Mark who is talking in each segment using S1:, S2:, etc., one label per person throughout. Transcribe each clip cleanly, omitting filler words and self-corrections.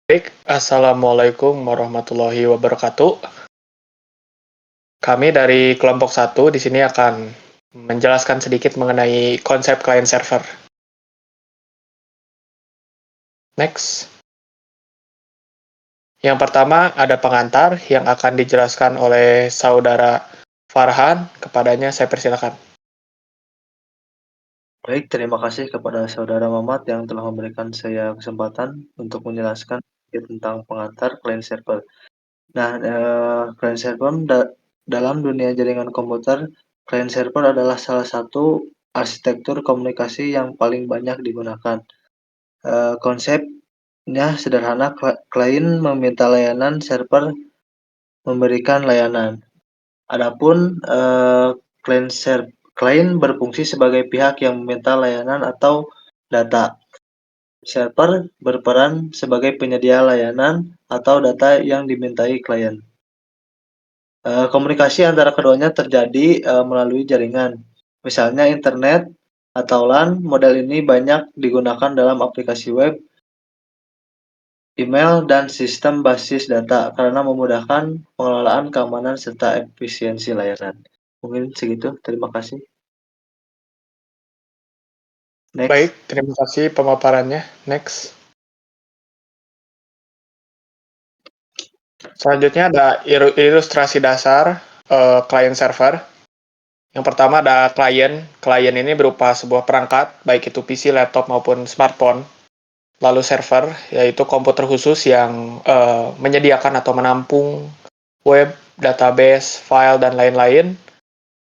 S1: Baik, Assalamualaikum warahmatullahi wabarakatuh. Kami dari kelompok 1 di sini akan menjelaskan sedikit mengenai konsep client server. Next. Yang pertama ada pengantar yang akan dijelaskan oleh saudara Farhan. Kepadanya saya persilakan.
S2: Baik, terima kasih kepada Saudara Mamat yang telah memberikan saya kesempatan untuk menjelaskan sedikit tentang pengantar client server. Nah, client server dalam dunia jaringan komputer, client server adalah salah satu arsitektur komunikasi yang paling banyak digunakan. Konsepnya sederhana, klien meminta layanan, server memberikan layanan. Adapun klien berfungsi sebagai pihak yang meminta layanan atau data. Server berperan sebagai penyedia layanan atau data yang dimintai klien. Komunikasi antara keduanya terjadi melalui jaringan, misalnya internet atau LAN. Model ini banyak digunakan dalam aplikasi web, email, dan sistem basis data karena memudahkan pengelolaan, keamanan, serta efisiensi layanan. Mungkin segitu, terima kasih.
S1: Baik,
S2: Next.
S1: terima kasih pemaparannya. Next. Selanjutnya ada ilustrasi dasar client server. Yang pertama ada klien. Klien ini berupa sebuah perangkat, baik itu PC, laptop, maupun smartphone. Lalu server, yaitu komputer khusus yang menyediakan atau menampung web, database, file, dan lain-lain.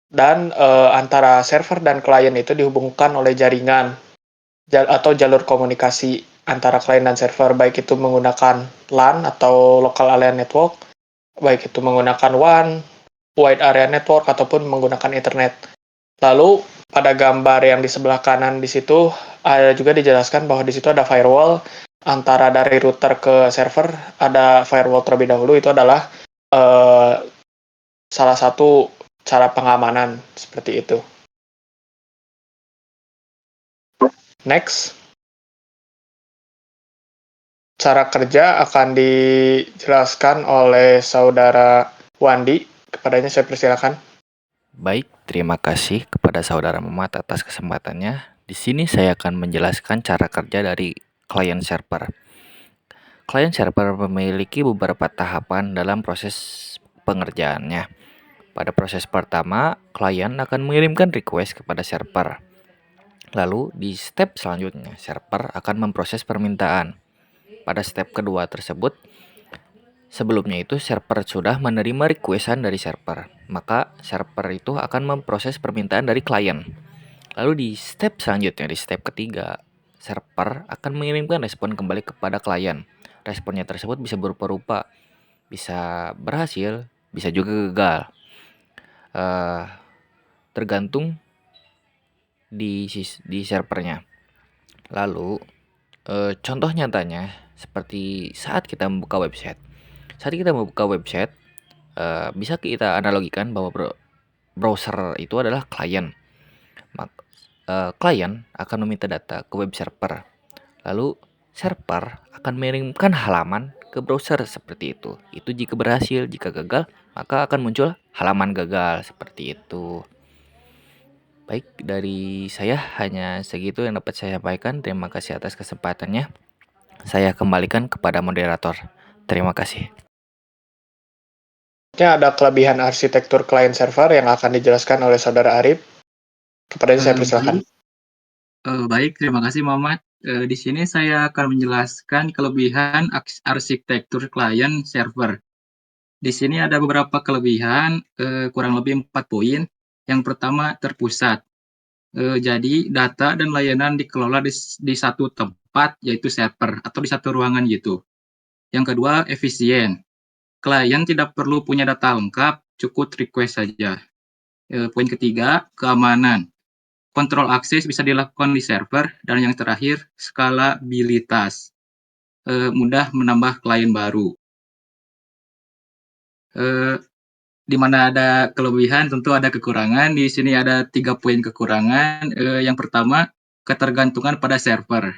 S1: Dan antara server dan klien itu dihubungkan oleh jaringan atau jalur komunikasi antara klien dan server, baik itu menggunakan LAN atau Local Area Network, baik itu menggunakan WAN, Wide Area Network, ataupun menggunakan Ethernet. Lalu pada gambar yang di sebelah kanan di situ ada juga dijelaskan bahwa di situ ada firewall antara dari router ke server. Ada firewall terlebih dahulu, itu adalah salah satu cara pengamanan seperti itu. Next. Cara kerja akan dijelaskan oleh saudara Wandi. Kepadanya saya persilakan.
S3: Baik, terima kasih kepada saudara Mamat atas kesempatannya. Di sini saya akan menjelaskan cara kerja dari client server. Client server memiliki beberapa tahapan dalam proses pengerjaannya. Pada proses pertama, klien akan mengirimkan request kepada server. Lalu di step selanjutnya, server akan memproses permintaan. Pada step kedua tersebut, sebelumnya itu server sudah menerima requestan dari server, maka server itu akan memproses permintaan dari klien. Lalu di step selanjutnya, di step ketiga, server akan mengirimkan respon kembali kepada klien. Responnya tersebut bisa berupa-rupa, bisa berhasil, bisa juga gagal. Tergantung di servernya. Lalu contoh nyatanya seperti saat kita membuka website. Saat kita membuka website, bisa kita analogikan bahwa browser itu adalah klien. Klien akan meminta data ke web server. Lalu server akan mengirimkan halaman ke browser seperti itu. Itu jika berhasil, jika gagal, maka akan muncul halaman gagal seperti itu. Baik, dari saya hanya segitu yang dapat saya sampaikan. Terima kasih atas kesempatannya. Saya kembalikan kepada moderator. Terima kasih.
S1: Ada kelebihan arsitektur client server yang akan dijelaskan oleh saudara Arif. Kepadanya saya persilakan.
S4: Baik, terima kasih Muhammad. Di sini saya akan menjelaskan kelebihan arsitektur client server. Di sini ada beberapa kelebihan, kurang lebih 4 poin. Yang pertama, terpusat. Jadi data dan layanan dikelola di satu tempat, yaitu server, atau di satu ruangan gitu. Yang kedua, efisien. Klien tidak perlu punya data lengkap, cukup request saja. Poin ketiga, keamanan. Kontrol akses bisa dilakukan di server. Dan yang terakhir, skalabilitas. Mudah menambah klien baru. Di mana ada kelebihan, tentu ada kekurangan. Di sini ada 3 poin kekurangan. Yang pertama, ketergantungan pada server.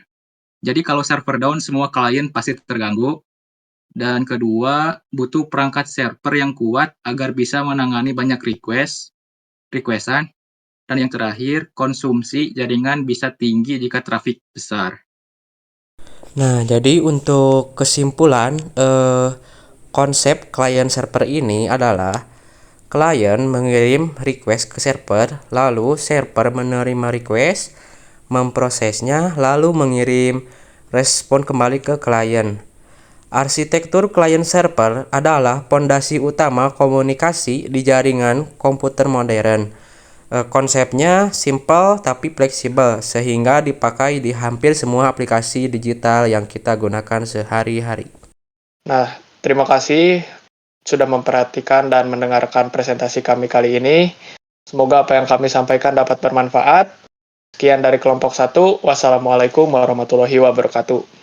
S4: Jadi kalau server down, semua klien pasti terganggu. Dan kedua, butuh perangkat server yang kuat agar bisa menangani banyak requestan. Dan yang terakhir, konsumsi jaringan bisa tinggi jika trafik besar.
S5: Nah, jadi untuk kesimpulan, konsep client server ini adalah klien mengirim request ke server, lalu server menerima request, memprosesnya, lalu mengirim respon kembali ke klien. Arsitektur client server adalah pondasi utama komunikasi di jaringan komputer modern. Konsepnya simple tapi fleksibel sehingga dipakai di hampir semua aplikasi digital yang kita gunakan sehari-hari.
S1: Nah, terima kasih sudah memperhatikan dan mendengarkan presentasi kami kali ini. Semoga apa yang kami sampaikan dapat bermanfaat. Sekian dari kelompok 1. Wassalamualaikum warahmatullahi wabarakatuh.